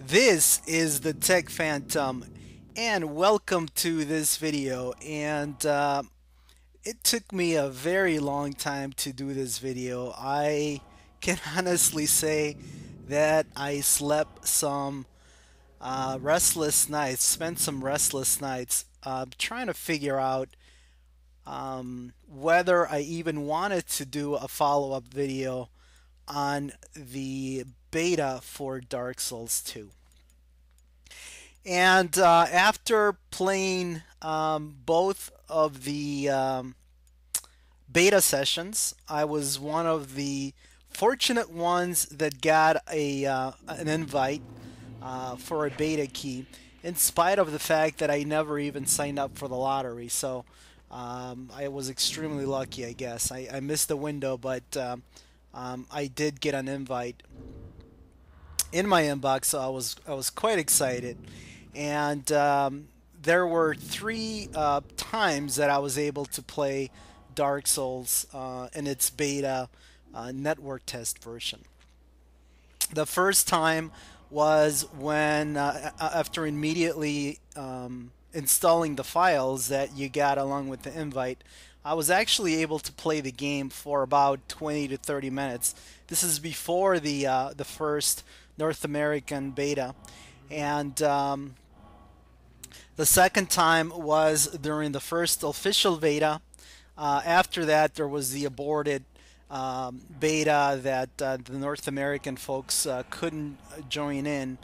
This is the Tech Phantom, and welcome to this video. It took me a very long time to do this video. I can honestly say that I slept some restless nights, spent some restless nights trying to figure out whether I even wanted to do a follow-up video on the beta for Dark Souls 2. And after playing both of the beta sessions, I was one of the fortunate ones that got an invite for a beta key, in spite of the fact that I never even signed up for the lottery. So I was extremely lucky, I guess. I missed the window, but I did get an invite in my inbox, so I was quite excited. And there were three times that I was able to play Dark Souls in its beta network test version. The first time was when, after immediately installing the files that you got along with the invite, I was actually able to play the game for about 20 to 30 minutes. This is before the first North American beta, and the second time was during the first official beta. After that, there was the aborted beta that the North American folks couldn't join in.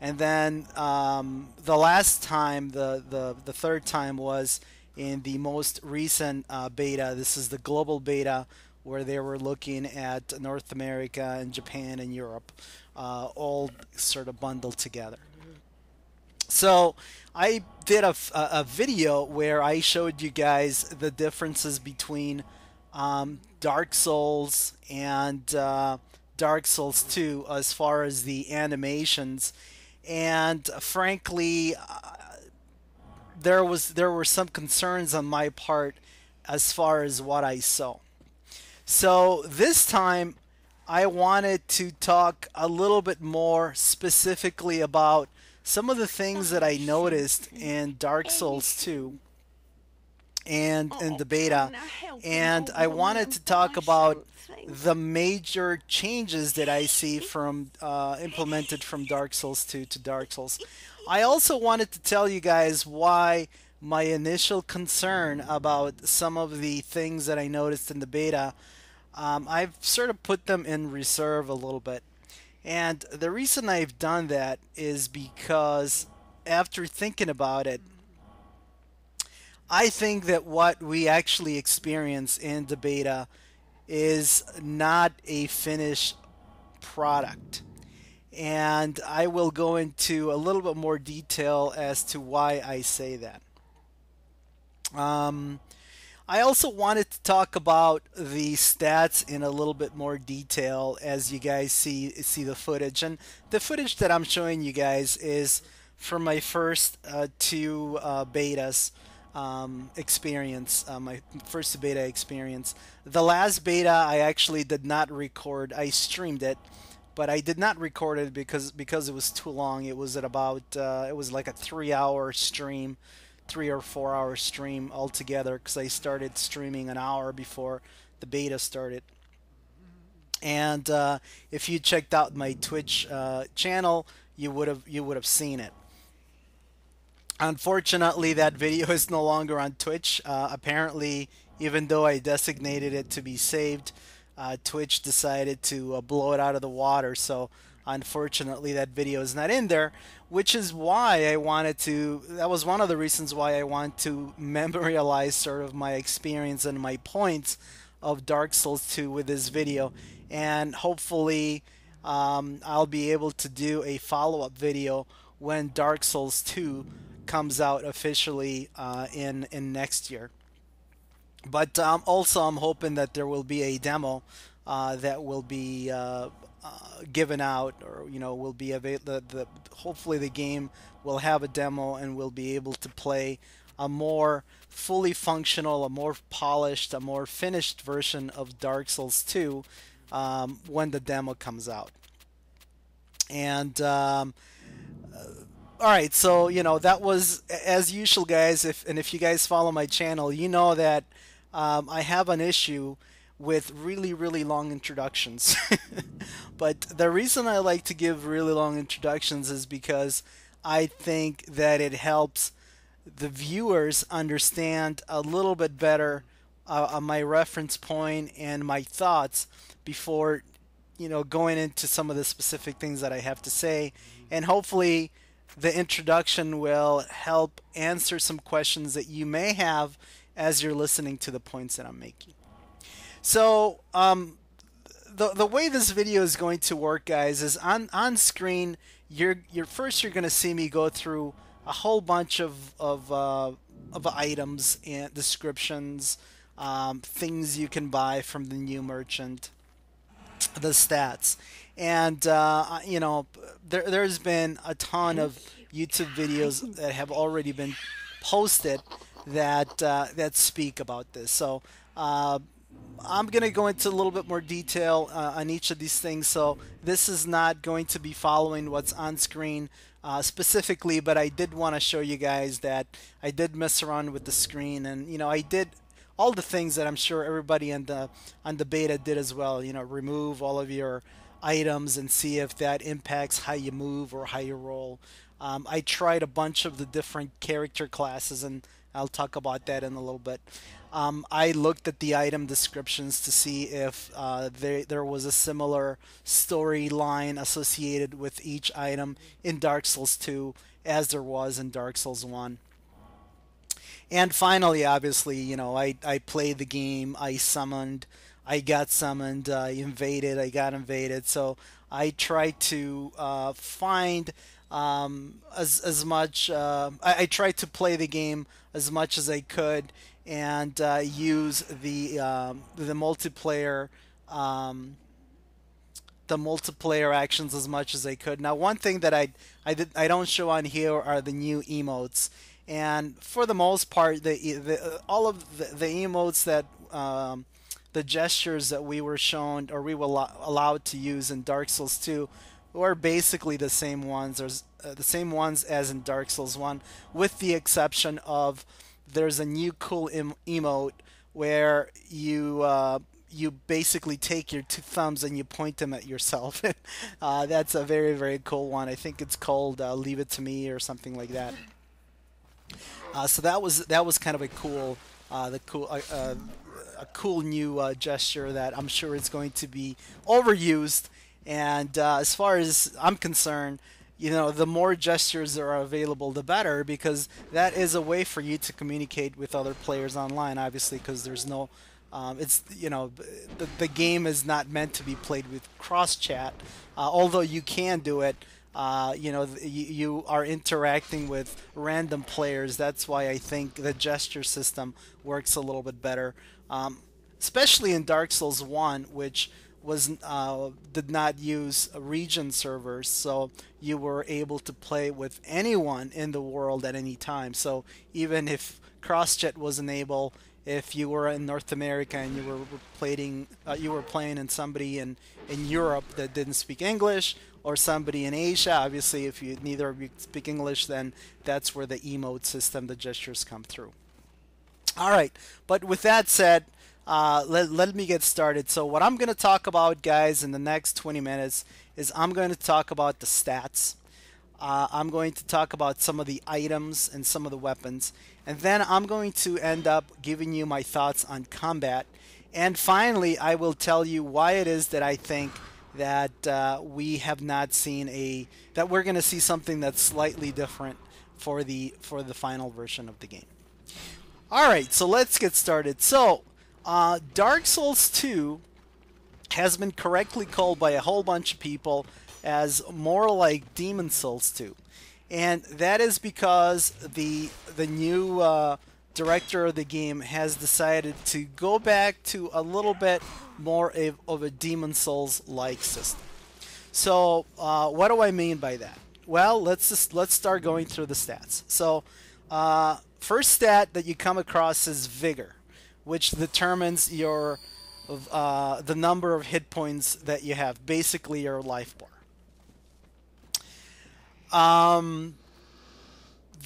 And then the last time, the third time, was in the most recent beta. This is the global beta where they were looking at North America and Japan and Europe all sort of bundled together. So I did a video where I showed you guys the differences between Dark Souls and Dark Souls 2 as far as the animations. And frankly, there were some concerns on my part as far as what I saw. So this time I wanted to talk a little bit more specifically about some of the things that I noticed in Dark Souls 2 and in the beta, and I wanted to talk about the major changes that I see from implemented from Dark Souls 2 to Dark Souls. I also wanted to tell you guys why my initial concern about some of the things that I noticed in the beta, I've sort of put them in reserve a little bit. And the reason I've done that is because after thinking about it, I think that what we actually experience in the beta is not a finished product. And I will go into a little bit more detail as to why I say that. Um, I also wanted to talk about the stats in a little bit more detail as you guys see the footage. And the footage that I'm showing you guys is from my first two betas experience, my first beta experience. The last beta I actually did not record. I streamed it, but I did not record it because it was too long. It was at about it was like a 3 hour stream, 3 or 4 hour stream altogether because I started streaming an hour before the beta started. And if you checked out my Twitch channel, you would have seen it. Unfortunately, that video is no longer on Twitch. Apparently, even though I designated it to be saved, Twitch decided to blow it out of the water. So, unfortunately, that video is not in there, which is why I wanted to. That was one of the reasons why I want to memorialize sort of my experience and my points of Dark Souls 2 with this video. And hopefully, I'll be able to do a follow up video when Dark Souls 2 comes out officially in next year. But also, I'm hoping that there will be a demo that will be given out, or will be available. Hopefully, the game will have a demo and we'll be able to play a more fully functional, a more polished, a more finished version of Dark Souls 2 when the demo comes out. And All right, so that was as usual, guys. If you guys follow my channel, you know that I have an issue with really really long introductions. But the reason I like to give really long introductions is because I think that it helps the viewers understand a little bit better my reference point and my thoughts before going into some of the specific things that I have to say, and hopefully the introduction will help answer some questions that you may have as you're listening to the points that I'm making. So, the way this video is going to work, guys, is on screen. You're going to see me go through a whole bunch of items and descriptions, things you can buy from the new merchant, the stats, and there's been a ton of YouTube videos that have already been posted that speak about this. So I'm going to go into a little bit more detail on each of these things. So this is not going to be following what's on screen specifically, but I did want to show you guys that I did mess around with the screen, and I did all the things that I'm sure everybody on the beta did as well. Remove all of your items and see if that impacts how you move or how you roll. I tried a bunch of the different character classes, and I'll talk about that in a little bit. I looked at the item descriptions to see if there was a similar storyline associated with each item in Dark Souls 2 as there was in Dark Souls 1. And finally, obviously, I played the game, I summoned, I got summoned, I invaded, I got invaded. So I tried to find as much. I tried to play the game as much as I could and use the multiplayer. The multiplayer actions as much as I could. Now, one thing that I don't show on here are the new emotes, and for the most part, all of the emotes that the gestures that we were shown or we were allowed to use in Dark Souls 2 were basically the same ones, or the same ones as in Dark Souls 1, with the exception of there's a new cool emote where you basically take your two thumbs and you point them at yourself. That's a very very cool one. I think it's called "Leave It to Me" or something like that. So that was kind of a cool, a cool new gesture that I'm sure is going to be overused. And as far as I'm concerned, the more gestures that are available, the better, because that is a way for you to communicate with other players online. Obviously, because there's no, it's the game is not meant to be played with cross chat, although you can do it. You are interacting with random players. That's why I think the gesture system works a little bit better, especially in Dark Souls 1, which was did not use region servers, so you were able to play with anyone in the world at any time. So even if CrossChat wasn't able, if you were in North America and you were playing in somebody in Europe that didn't speak English, or somebody in Asia, obviously if neither of you speak English, then that's where the emote system, the gestures, come through. All right, but with that said, let me get started. So what I'm going to talk about, guys, in the next 20 minutes is I'm going to talk about the stats. I'm going to talk about some of the items and some of the weapons. And then I'm going to end up giving you my thoughts on combat. And finally, I will tell you why it is that I think that we have not seen that we're going to see something that's slightly different for the final version of the game. All right, so let's get started. So Dark Souls 2 has been correctly called by a whole bunch of people as more like Demon Souls 2, and that is because the new director of the game has decided to go back to a little bit more of a Demon Souls-like system. So what do I mean by that? Well, let's start going through the stats. So first stat that you come across is Vigor, which determines the number of hit points that you have, basically your life bar.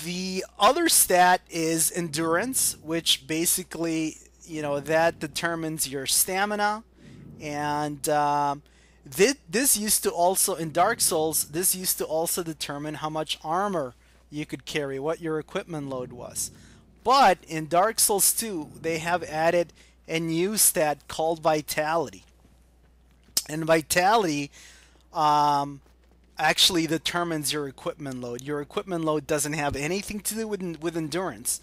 The other stat is endurance, which basically, that determines your stamina. And this used to also, in Dark Souls, this used to also determine how much armor you could carry, what your equipment load was. But in Dark Souls 2, they have added a new stat called Vitality. And Vitality um, actually determines your equipment load. Your equipment load doesn't have anything to do with endurance.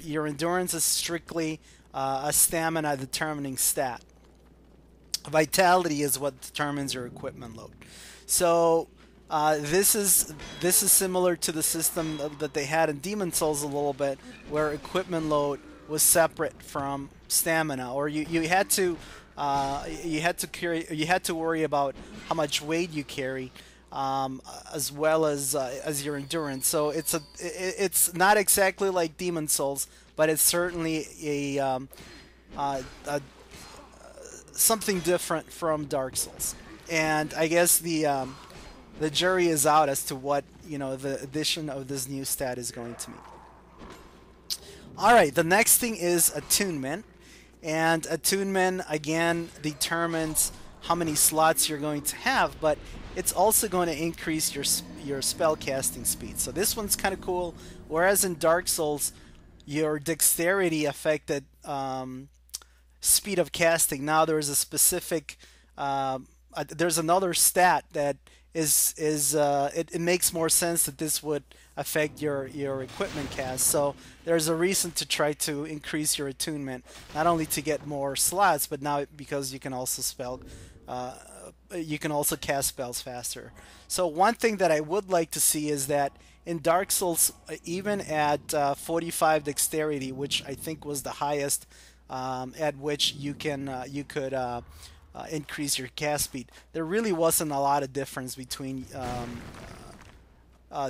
Your endurance is strictly a stamina determining stat. Vitality is what determines your equipment load. So this is similar to the system that they had in Demon Souls a little bit, where equipment load was separate from stamina, or you had to worry about how much weight you carry, as well as your endurance. So it's not exactly like Demon Souls, but it's certainly a something different from Dark Souls. And I guess the jury is out as to what the addition of this new stat is going to mean. All right, the next thing is attunement, and attunement again determines how many slots you're going to have, but it's also going to increase your spell casting speed. So this one's kind of cool. Whereas in Dark Souls, your dexterity affected speed of casting. Now there's a specific there's another stat that it makes more sense that this would affect your equipment cast. So there's a reason to try to increase your attunement, not only to get more slots, but now because uh, you can also cast spells faster. So one thing that I would like to see is that in Dark Souls, even at 45 dexterity, which I think was the highest at which you could increase your cast speed, there really wasn't a lot of difference between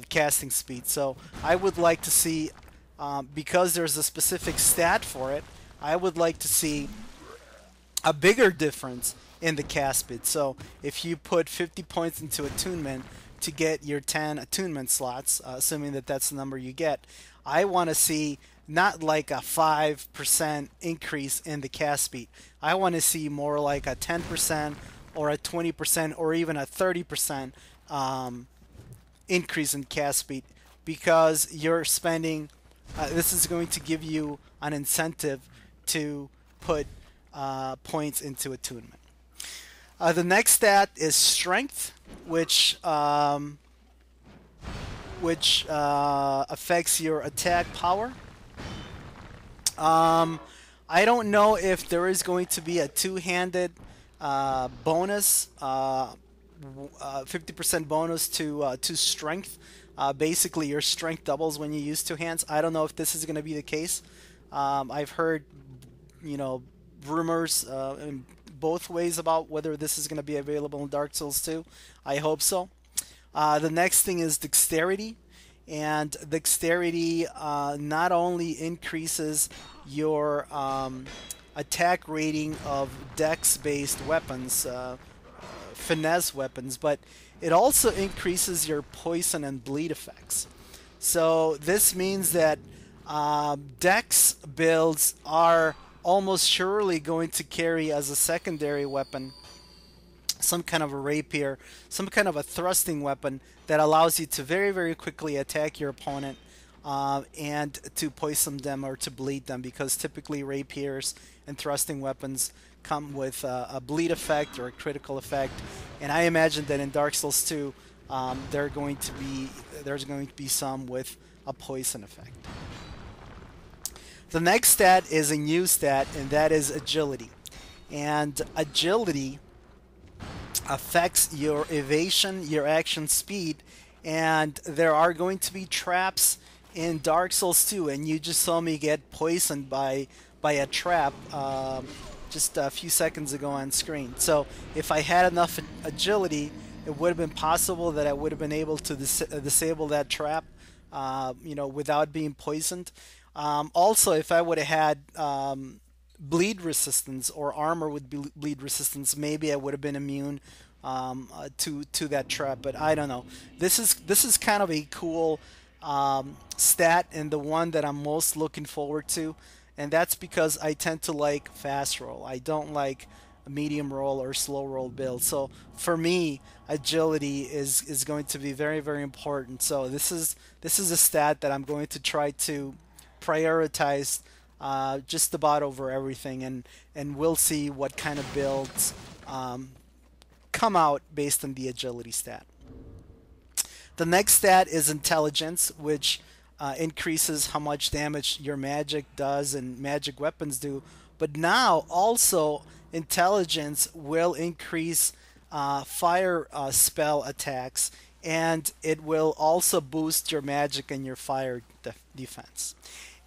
casting speed. So I would like to see, because there's a specific stat for it, I would like to see a bigger difference in the cast speed. So if you put 50 points into attunement to get your 10 attunement slots, assuming that that's the number you get, I want to see not like a 5% increase in the cast speed. I want to see more like a 10% or a 20% or even a 30% increase in cast speed, because you're spending, this is going to give you an incentive to put points into attunement. The next stat is strength, which affects your attack power. I don't know if there is going to be a two-handed bonus, 50% bonus to strength. Basically, your strength doubles when you use two hands. I don't know if this is going to be the case. I've heard, rumors in both ways about whether this is going to be available in Dark Souls 2. I hope so. The next thing is dexterity. And dexterity not only increases your attack rating of dex-based weapons, finesse weapons, but it also increases your poison and bleed effects. So this means that dex builds are almost surely going to carry as a secondary weapon some kind of a rapier, some kind of a thrusting weapon that allows you to very, very quickly attack your opponent and to poison them or to bleed them, because typically rapiers and thrusting weapons come with a bleed effect or a critical effect. And I imagine that in Dark Souls 2, there's going to be some with a poison effect. The next stat is a new stat, and that is agility. And agility affects your evasion, your action speed, and there are going to be traps in Dark Souls 2, and you just saw me get poisoned by a trap just a few seconds ago on screen. So if I had enough agility, it would have been possible that I would have been able to disable that trap, without being poisoned. Also, if I would have had bleed resistance or armor with bleed resistance, maybe I would have been immune to that trap. But I don't know. This is kind of a cool stat and the one that I'm most looking forward to, and that's because I tend to like fast roll. I don't like a medium roll or slow roll build. So for me, agility is going to be very very important. So this is a stat that I'm going to try to prioritize just about over everything, and we'll see what kind of builds come out based on the agility stat. The next stat is intelligence, which increases how much damage your magic does and magic weapons do. But now also intelligence will increase fire spell attacks, and it will also boost your magic and your fire defense.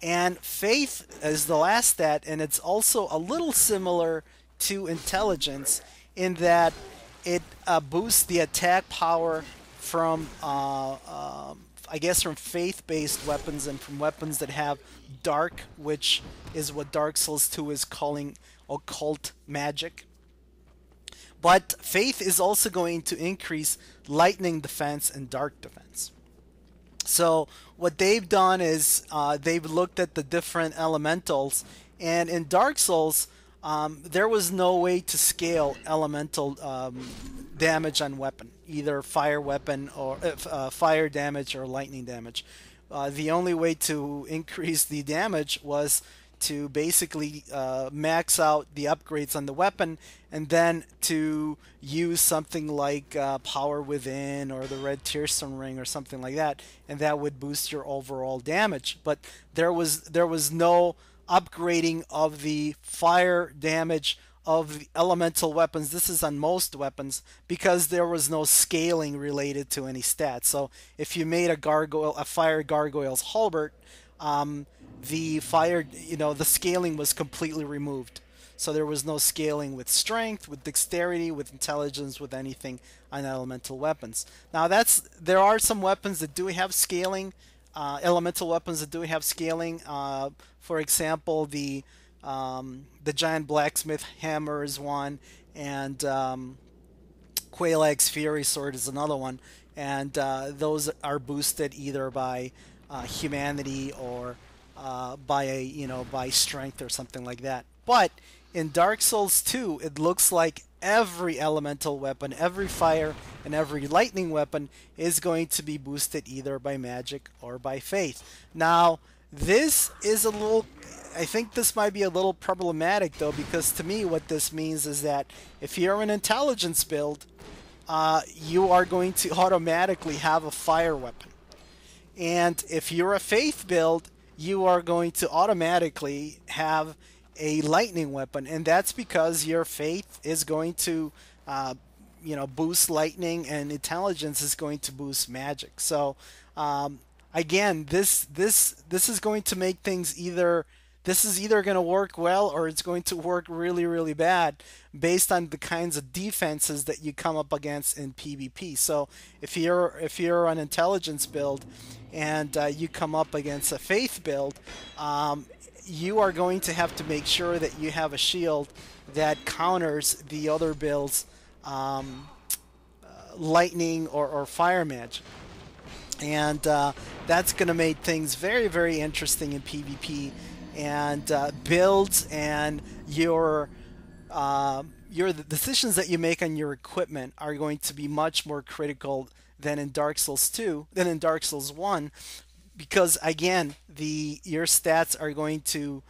And faith is the last stat, and it's also a little similar to intelligence in that it boosts the attack power from I guess from faith-based weapons and from weapons that have dark, which is what Dark Souls 2 is calling occult magic. But faith is also going to increase lightning defense and dark defense. So what they've done is they've looked at the different elementals, and in Dark Souls, there was no way to scale elemental damage on weapon, either fire weapon or fire damage or lightning damage. The only way to increase the damage was to basically max out the upgrades on the weapon, and then to use something like Power Within or the Red Tearstone Ring or something like that, and that would boost your overall damage. But there was no upgrading of the fire damage of the elemental weapons. This is on most weapons because there was no scaling related to any stats. So if you made a fire gargoyle's halberd, the fire, the scaling was completely removed. So there was no scaling with strength, with dexterity, with intelligence, with anything on elemental weapons. Now there are some weapons that do have scaling, elemental weapons that do have scaling. For example, the giant blacksmith hammer is one, and Quelaag's Fury Sword is another one, and those are boosted either by humanity or by strength or something like that. But in Dark Souls 2, it looks like every elemental weapon, every fire, and every lightning weapon is going to be boosted either by magic or by faith. Now, this is a little. I think this might be a little problematic though, because to me, what this means is that if you're an intelligence build, you are going to automatically have a fire weapon. And if you're a faith build, you are going to automatically have a lightning weapon, and that's because your faith is going to, boost lightning, and intelligence is going to boost magic. So, again, this is going to make things either. This is either going to work well or it's going to work really, really bad based on the kinds of defenses that you come up against in PvP. So if you're an intelligence build and you come up against a faith build, you are going to have to make sure that you have a shield that counters the other build's lightning or fire magic. And that's going to make things very, very interesting in PvP. And builds and the decisions that you make on your equipment are going to be much more critical than in Dark Souls 2, than in Dark Souls 1, because again, your stats are going to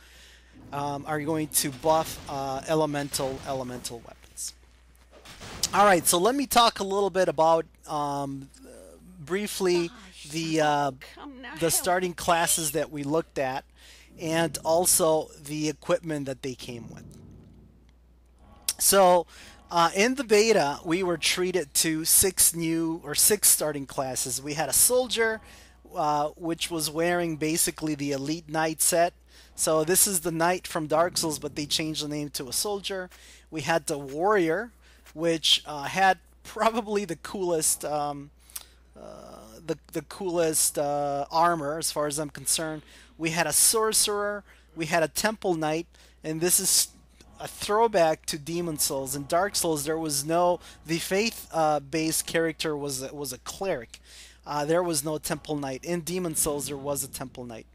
buff elemental weapons. All right, so let me talk a little bit about briefly the starting classes that we looked at, and also the equipment that they came with. So in the beta, we were treated to six starting classes. We had a soldier, which was wearing basically the elite knight set. So this is the knight from Dark Souls, but they changed the name to a soldier. We had the warrior, which had probably the coolest armor as far as I'm concerned. We had a sorcerer, we had a temple knight, and this is a throwback to Demon Souls. In Dark Souls, there was no the faith based character was a cleric. There was no Temple Knight. In Demon Souls, there was a Temple Knight.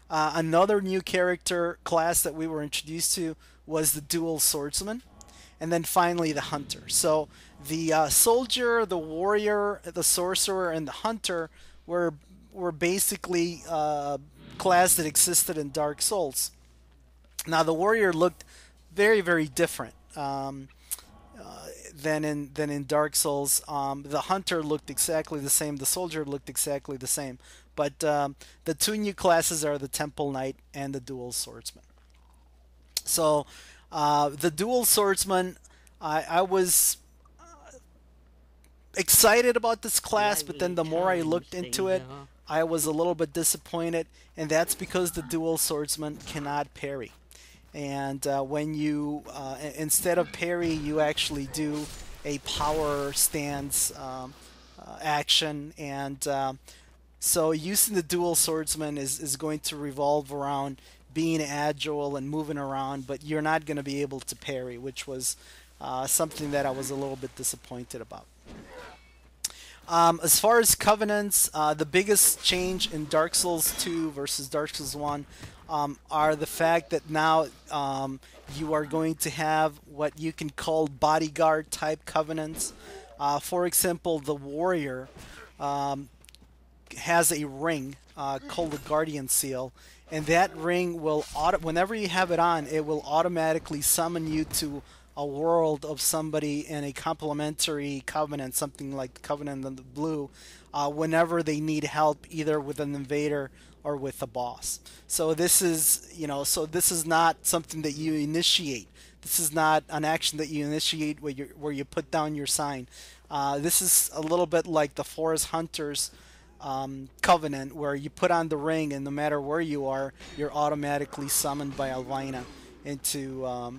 Another new character class that we were introduced to was the Dual Swordsman, and then finally the Hunter. So the Soldier, the Warrior, the Sorcerer, and the Hunter were basically class that existed in Dark Souls. Now the Warrior looked very, very different than in Dark Souls. The Hunter looked exactly the same. The Soldier looked exactly the same. But the two new classes are the Temple Knight and the Dual Swordsman. So the Dual Swordsman, I was excited about this class, but then the more I looked into it, I was a little bit disappointed, and that's because the Dual Swordsman cannot parry. And when you instead of parry, you actually do a power stance action, and so using the Dual Swordsman is going to revolve around being agile and moving around, but you're not going to be able to parry, which was something that I was a little bit disappointed about. As far as covenants, the biggest change in Dark Souls 2 versus Dark Souls 1 are the fact that now you are going to have what you can call bodyguard type covenants. For example, the warrior has a ring called the Guardian Seal, and that ring will whenever you have it on, it will automatically summon you to a world of somebody in a complementary covenant, something like Covenant of the Blue, whenever they need help, either with an invader or with a boss. So this is, so this is not something that you initiate. This is not an action that you initiate where you put down your sign. This is a little bit like the Forest Hunters covenant, where you put on the ring, and no matter where you are, you're automatically summoned by Alvina into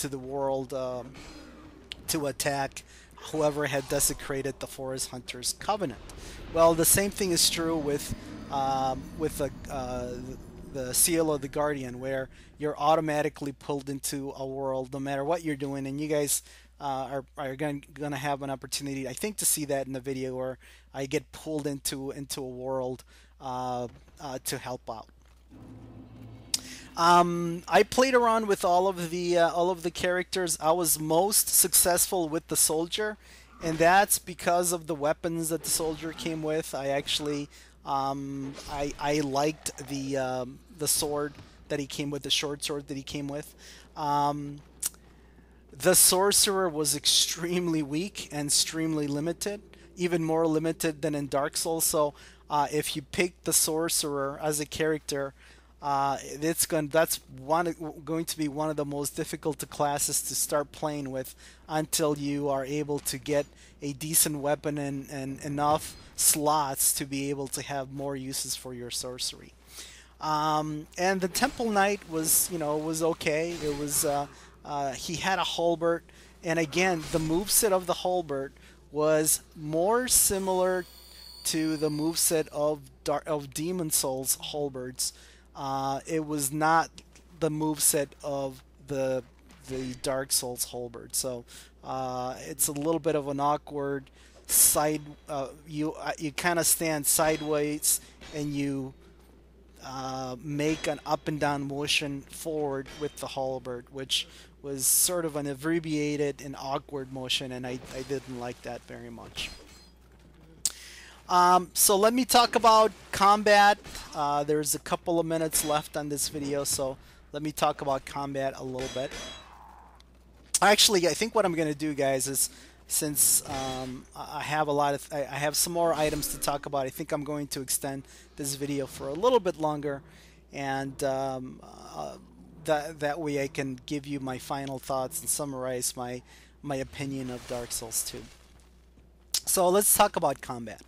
the world to attack whoever had desecrated the Forest Hunters covenant. Well, the same thing is true with the Seal of the Guardian, where you're automatically pulled into a world no matter what you're doing, and you guys are going to have an opportunity, I think, to see that in the video, where I get pulled into a world to help out. I played around with all of the characters. I was most successful with the soldier, and that's because of the weapons that the soldier came with. I actually I liked the sword that he came with, the short sword that he came with. The sorcerer was extremely weak and extremely limited, even more limited than in Dark Souls. So if you pick the sorcerer as a character, that's going to be one of the most difficult classes to start playing with until you are able to get a decent weapon and enough slots to be able to have more uses for your sorcery. And the Temple Knight was okay. It was he had a halberd, and again, the moveset of the halberd was more similar to the moveset of Demon Souls halberds. It was not the moveset of the Dark Souls halberd. So it's a little bit of an awkward side. You kind of stand sideways, and you make an up and down motion forward with the halberd, which was sort of an abbreviated and awkward motion, and I didn't like that very much. So let me talk about combat. There's a couple of minutes left on this video, so let me talk about combat a little bit. Actually, I think what I'm going to do, guys, is since I have some more items to talk about, I think I'm going to extend this video for a little bit longer, and that way I can give you my final thoughts and summarize my opinion of Dark Souls 2. So let's talk about combat.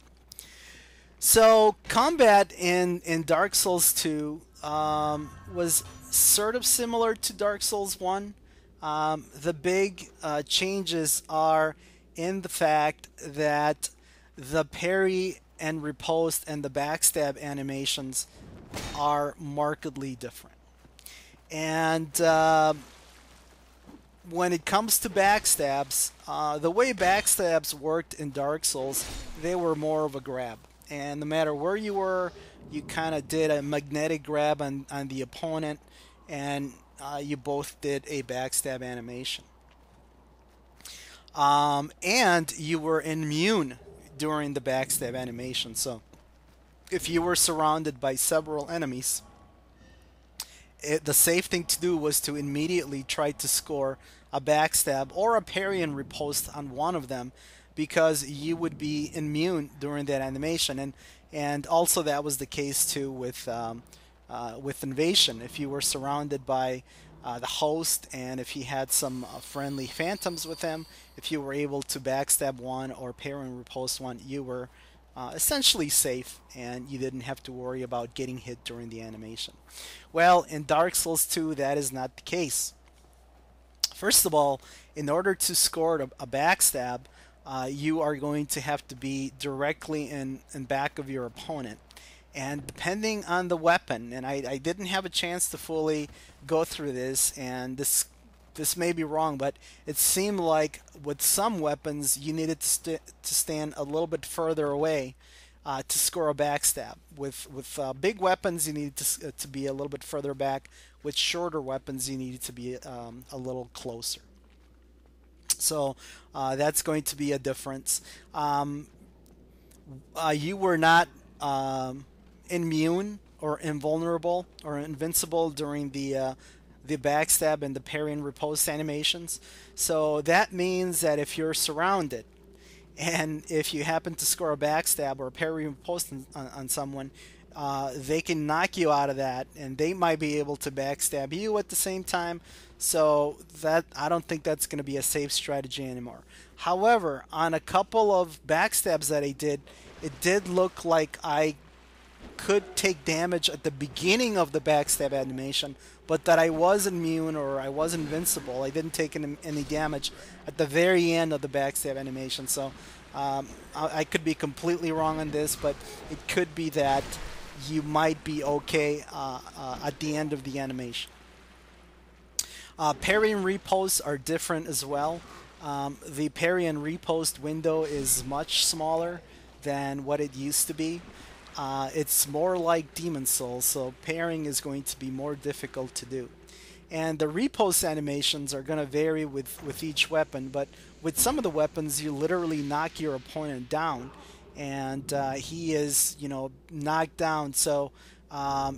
So combat in Dark Souls 2 was sort of similar to Dark Souls 1. The big changes are in the fact that the parry and riposte and the backstab animations are markedly different. And when it comes to backstabs, the way backstabs worked in Dark Souls, they were more of a grab. And no matter where you were, you kind of did a magnetic grab on the opponent, and you both did a backstab animation. And you were immune during the backstab animation. So if you were surrounded by several enemies, the safe thing to do was to immediately try to score a backstab or a parry and riposte on one of them, because you would be immune during that animation. And also that was the case too with Invasion. If you were surrounded by the host, and if he had some friendly phantoms with him, if you were able to backstab one or parry and riposte one, you were essentially safe, and you didn't have to worry about getting hit during the animation. Well, in Dark Souls 2, that is not the case. First of all, in order to score a backstab, you are going to have to be directly in back of your opponent. And depending on the weapon, and I didn't have a chance to fully go through this, and this may be wrong, but it seemed like with some weapons you needed to stand a little bit further away to score a backstab. With big weapons, you needed to be a little bit further back. With shorter weapons, you needed to be a little closer. So that's going to be a difference. You were not immune or invulnerable or invincible during the backstab and the parry and riposte animations. So that means that if you're surrounded, and if you happen to score a backstab or a parry and riposte on someone, they can knock you out of that, and they might be able to backstab you at the same time. So that, I don't think that's going to be a safe strategy anymore. However, on a couple of backstabs that I did, it did look like I could take damage at the beginning of the backstab animation, but that I was immune or I was invincible. I didn't take any damage at the very end of the backstab animation. So I could be completely wrong on this, but it could be that you might be okay at the end of the animation. Parry and riposte are different as well. The parry and riposte window is much smaller than what it used to be. It's more like Demon Souls, so parrying is going to be more difficult to do. And the riposte animations are going to vary with each weapon, but with some of the weapons, you literally knock your opponent down, and he is, knocked down. So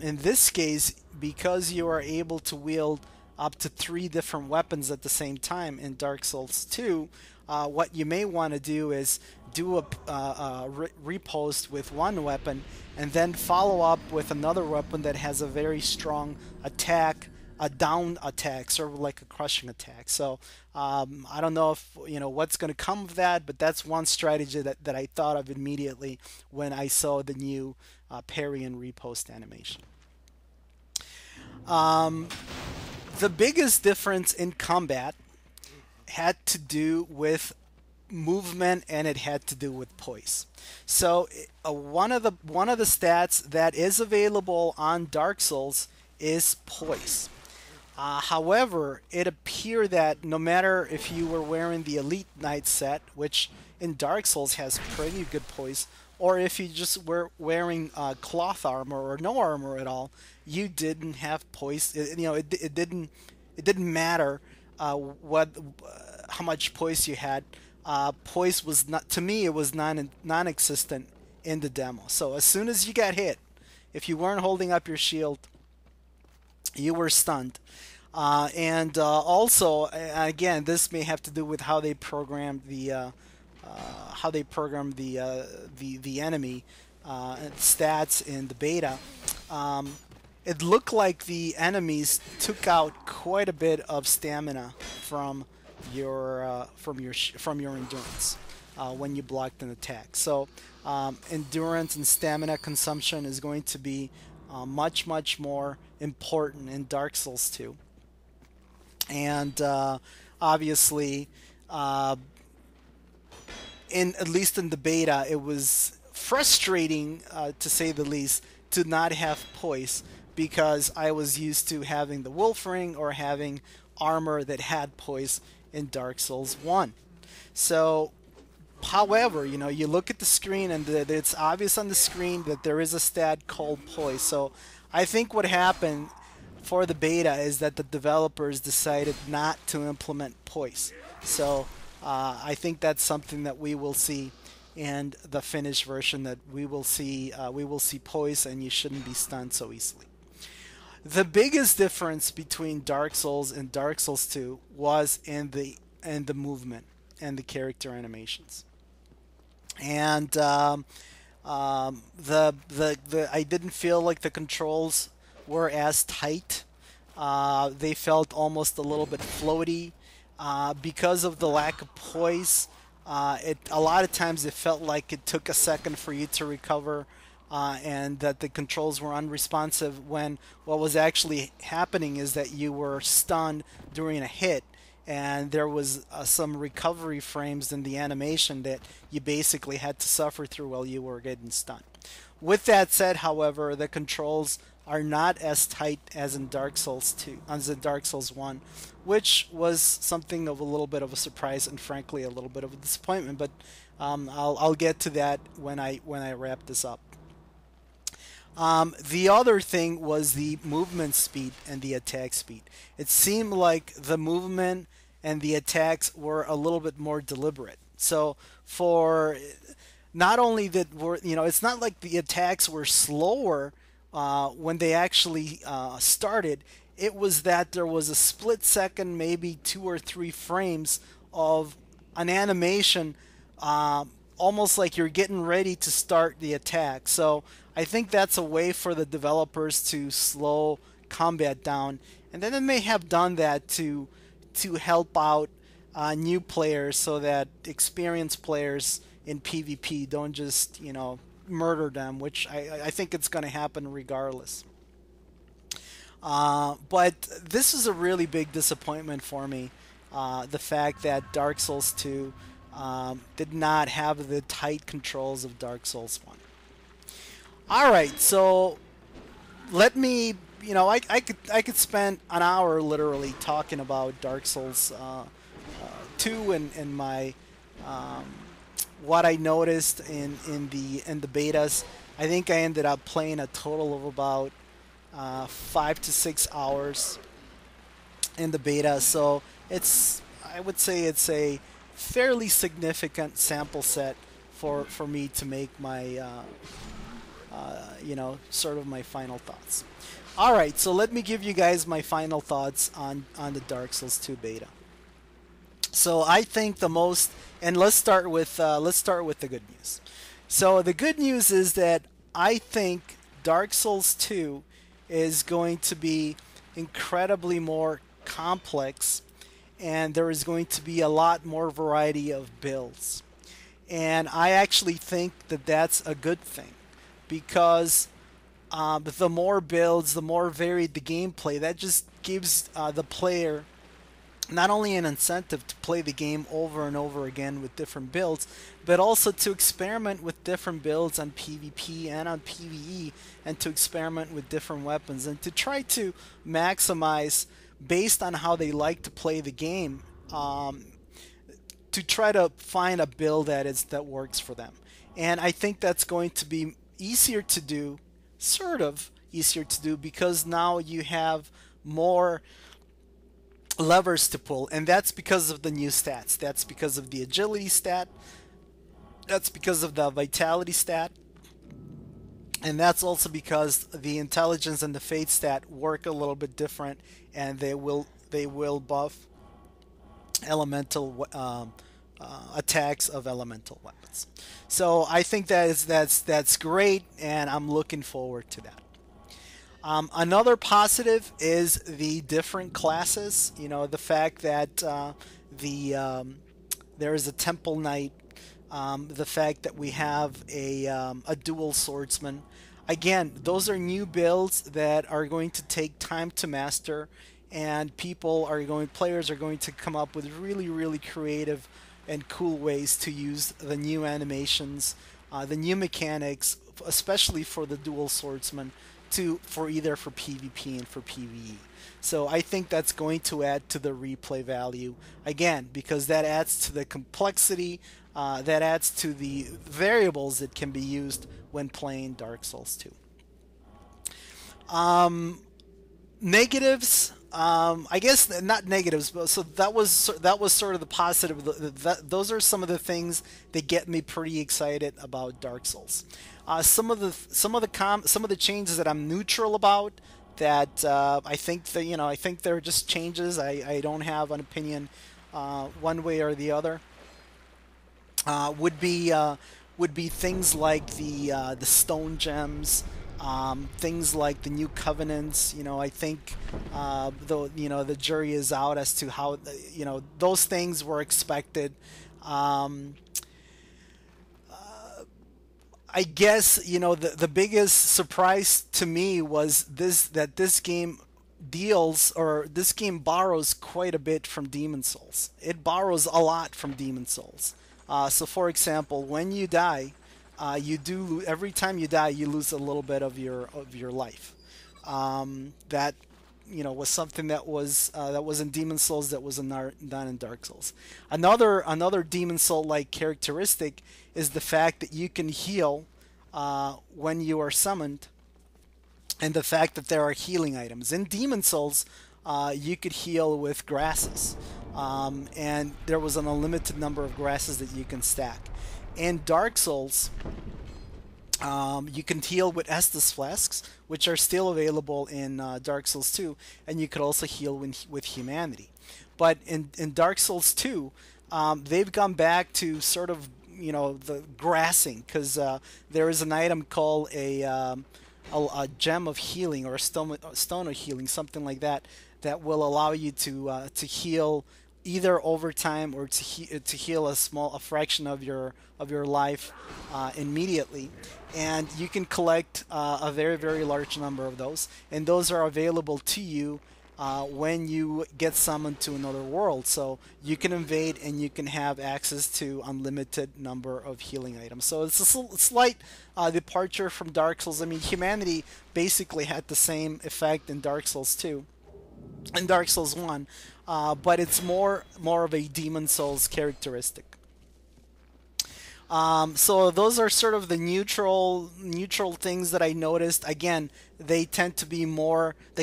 in this case, because you are able to wield up to 3 different weapons at the same time in Dark Souls 2, what you may want to do is do a riposte with one weapon, and then follow up with another weapon that has a very strong attack, a down attack, sort of like a crushing attack. So I don't know if what's going to come of that, but that's one strategy that I thought of immediately when I saw the new parry and riposte animation. The biggest difference in combat had to do with movement, and it had to do with poise. So one of the stats that is available on Dark Souls is poise. However, it appeared that no matter if you were wearing the Elite Knight set, which in Dark Souls has pretty good poise, or if you just were wearing cloth armor or no armor at all, you didn't have poise. It didn't matter how much poise you had. Poise was not, to me, it was non-existent in the demo. So as soon as you got hit, if you weren't holding up your shield, you were stunned. And also, again, this may have to do with how they programmed the enemy stats in the beta. It looked like the enemies took out quite a bit of stamina from your endurance when you blocked an attack. So endurance and stamina consumption is going to be much more important in Dark Souls 2. And obviously, at least in the beta, it was frustrating to say the least to not have poise, because I was used to having the Wolf Ring or having armor that had poise in Dark Souls 1. So, however, you look at the screen and it's obvious on the screen that there is a stat called poise. So, I think what happened for the beta is that the developers decided not to implement poise. So, I think that's something that we will see in the finished version, that we will see poise and you shouldn't be stunned so easily. The biggest difference between Dark Souls and Dark Souls 2 was in the movement and the character animations. And the I didn't feel like the controls were as tight. They felt almost a little bit floaty because of the lack of poise. It a lot of times it felt like it took a second for you to recover, and that the controls were unresponsive, when what was actually happening is that you were stunned during a hit, and there was some recovery frames in the animation that you basically had to suffer through while you were getting stunned. With that said, however, the controls are not as tight as in Dark Souls 2, as in Dark Souls 1, which was something of a little bit of a surprise and frankly a little bit of a disappointment. But I'll get to that when I wrap this up. The other thing was the movement speed and the attack speed. It seemed like the movement and the attacks were a little bit more deliberate. So for not only that were it's not like the attacks were slower when they actually started. It was that there was a split second, maybe 2 or 3 frames of an animation, almost like you're getting ready to start the attack. So I think that's a way for the developers to slow combat down, and then they may have done that to help out new players, so that experienced players in PvP don't just murder them, which I think it's going to happen regardless. But this is a really big disappointment for me. The fact that Dark Souls 2 did not have the tight controls of Dark Souls 1. All right, so let me, I could spend an hour literally talking about Dark Souls 2 and my what I noticed in the betas. I think I ended up playing a total of about 5 to 6 hours in the beta, so I would say it's a fairly significant sample set for me to make my sort of my final thoughts. All right, so let me give you guys my final thoughts on the Dark Souls 2 beta. So I think the most, and let's start with the good news. So the good news is that I think Dark Souls 2 is going to be incredibly more complex, and there is going to be a lot more variety of builds. And I actually think that that's a good thing, because the more builds, the more varied the gameplay, that just gives the player not only an incentive to play the game over and over again with different builds, but also to experiment with different builds on PvP and on PvE, and to experiment with different weapons, and to try to maximize based on how they like to play the game, to try to find a build that works for them. And I think that's going to be easier to do, sort of easier to do, because now you have more levers to pull, and that's because of the new stats. That's because of the agility stat, that's because of the vitality stat, and that's also because the intelligence and the fate stat work a little bit different, and they will buff elemental attacks of elemental weapons. So I think that's great, and I'm looking forward to that. Another positive is the different classes. The fact that there is a Temple Knight, the fact that we have a dual swordsman. Again, those are new builds that are going to take time to master, and players are going to come up with really, really creative and cool ways to use the new animations, the new mechanics, especially for the dual swordsman, for either for PvP and for PvE. So I think that's going to add to the replay value again, because that adds to the complexity, that adds to the variables that can be used when playing Dark Souls 2. Negatives, I guess not negatives, but so that was sort of the positive. Those are some of the things that get me pretty excited about Dark Souls. Some of the changes that I'm neutral about, that I think that, I think they're just changes. I don't have an opinion one way or the other. Would be things like the stone gems, things like the new covenants. I think though the jury is out as to how those things were expected. I guess the biggest surprise to me was this game this game borrows quite a bit from Demon Souls. It borrows a lot from Demon Souls. So, for example, when you die, every time you die, you lose a little bit of your life. That was something that was in Demon Souls, that was not in Dark Souls. Another Demon Soul like characteristic is the fact that you can heal when you are summoned, and the fact that there are healing items in Demon Souls. You could heal with grasses, and there was an unlimited number of grasses that you can stack. In Dark Souls, you can heal with Estus flasks, which are still available in Dark Souls 2, and you could also heal with humanity. But in Dark Souls 2, they've gone back to sort of the grassing, because there is an item called a gem of healing, or a stone of healing, something like that, that will allow you to heal either over time, or to heal a fraction of your life immediately. And you can collect a very, very large number of those, and those are available to you when you get summoned to another world. So you can invade, and you can have access to unlimited number of healing items. So it's a slight departure from Dark Souls. I mean, humanity basically had the same effect in Dark Souls 2 and Dark Souls 1, but it's more of a Demon Souls characteristic. So those are sort of the neutral things that I noticed. Again, the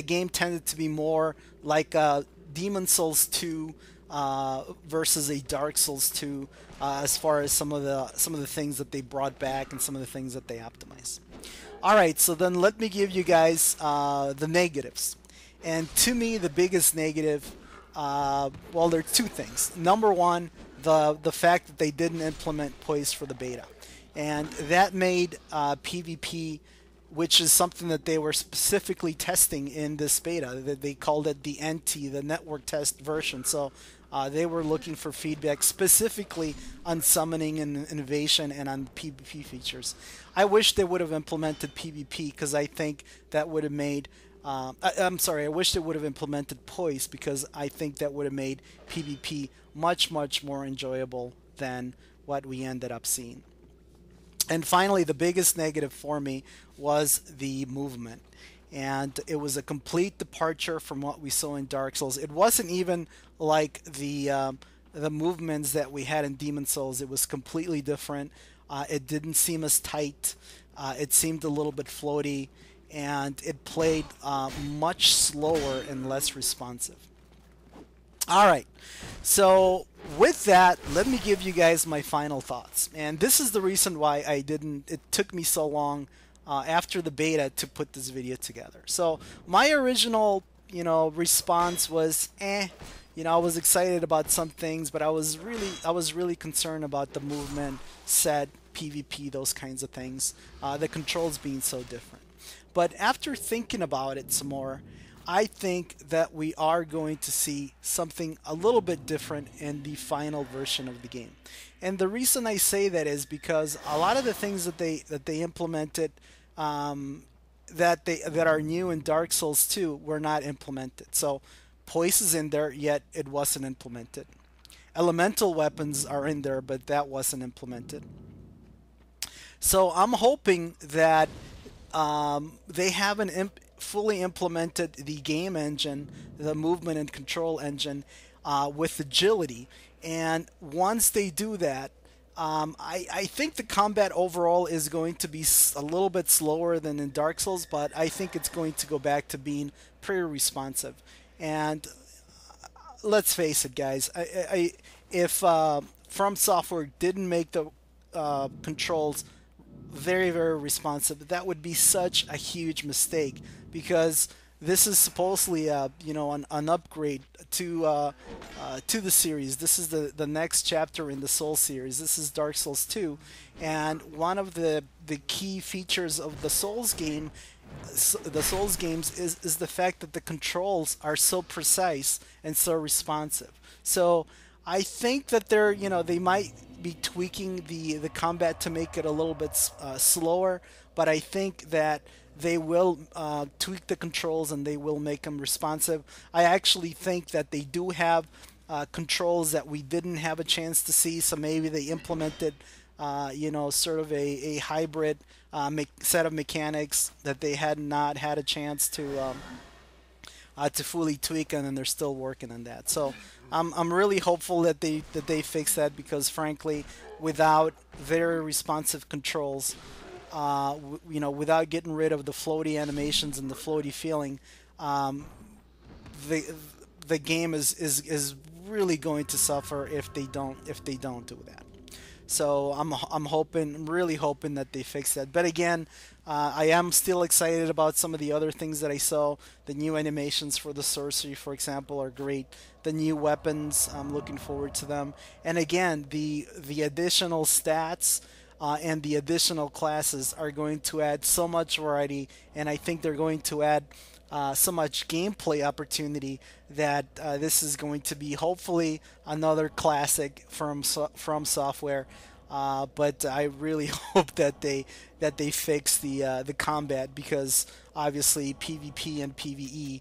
game tended to be more like a Demon Souls 2 versus a Dark Souls 2, as far as some of the things that they brought back and some of the things that they optimized. All right, so then let me give you guys the negatives. And to me, the biggest negative, well, there are two things. Number one, the fact that they didn't implement poise for the beta, and that made PvP, which is something that they were specifically testing in this beta. They called it the NT, the network test version. So they were looking for feedback specifically on summoning and innovation and on PvP features. I wish they would have implemented PvP, because I think that would have made I'm sorry, I wish they would have implemented poise, because I think that would have made PvP much, much more enjoyable than what we ended up seeing. And finally, the biggest negative for me was the movement. And it was a complete departure from what we saw in Dark Souls. It wasn't even like the movements that we had in Demon Souls. It was completely different. It didn't seem as tight. It seemed a little bit floaty, and it played much slower and less responsive. All right, so with that, let me give you guys my final thoughts. And this is the reason why it took me so long after the beta to put this video together. So my original, response was, I was excited about some things, but I was really concerned about the movement, set, PvP, those kinds of things, the controls being so different. But after thinking about it some more, I think that we are going to see something a little bit different in the final version of the game. And the reason I say that is because a lot of the things that they implemented that are new in Dark Souls 2 were not implemented. So poise is in there, yet it wasn't implemented. Elemental weapons are in there, but that wasn't implemented. So I'm hoping that they haven't fully implemented the game engine, the movement and control engine, with agility. And once they do that, I think the combat overall is going to be a little bit slower than in Dark Souls, but I think it's going to go back to being pretty responsive. And let's face it, guys. If From Software didn't make the controls very, very responsive, that would be such a huge mistake because this is supposedly an upgrade to the series. This is the next chapter in the Soul series. This is Dark Souls 2, and one of the key features of the Souls games is the fact that the controls are so precise and so responsive. So I think that they might be tweaking the combat to make it a little bit slower, but I think that they will tweak the controls and they will make them responsive. I actually think that they do have controls that we didn't have a chance to see, so maybe they implemented, sort of a hybrid set of mechanics that they had not had a chance to fully tweak, and then they're still working on that. So I'm really hopeful that they fix that because frankly, without very responsive controls, without getting rid of the floaty animations and the floaty feeling, the the game is really going to suffer if they don't do that. So I'm hoping, I'm really hoping that they fix that. But again, I am still excited about some of the other things that I saw. The new animations for the sorcery, for example, are great. The new weapons, I'm looking forward to them. And again, the additional stats. And the additional classes are going to add so much variety, and I think they're going to add so much gameplay opportunity that this is going to be hopefully another classic from software. But I really hope that they fix the combat because obviously PvP and PvE,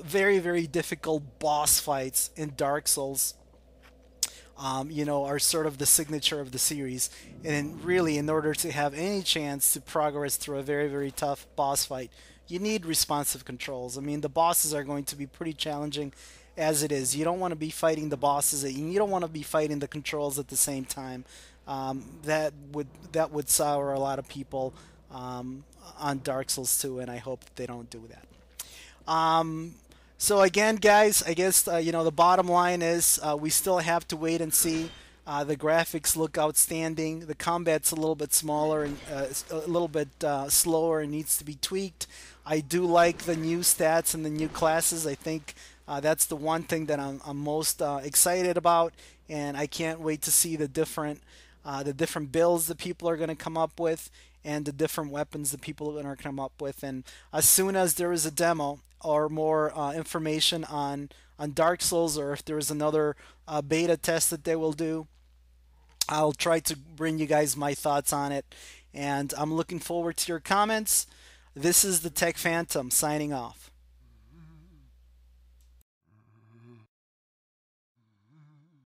very very difficult boss fights in Dark Souls, are sort of the signature of the series. And really, in order to have any chance to progress through a very, very tough boss fight, you need responsive controls. I mean, the bosses are going to be pretty challenging as it is. You don't want to be fighting the bosses, and you don't want to be fighting the controls at the same time. That would sour a lot of people on Dark Souls 2, and I hope that they don't do that. So again, guys, I guess the bottom line is we still have to wait and see. The graphics look outstanding. The combat's a little bit smaller and a little bit slower and needs to be tweaked. I do like the new stats and the new classes. I think that's the one thing that I'm most excited about, and I can't wait to see the different builds that people are going to come up with and the different weapons that people are going to come up with. And as soon as there is a demo or more information on Dark Souls, or if there is another beta test that they will do, I'll try to bring you guys my thoughts on it. And I'm looking forward to your comments. This is the Tech Phantom signing off.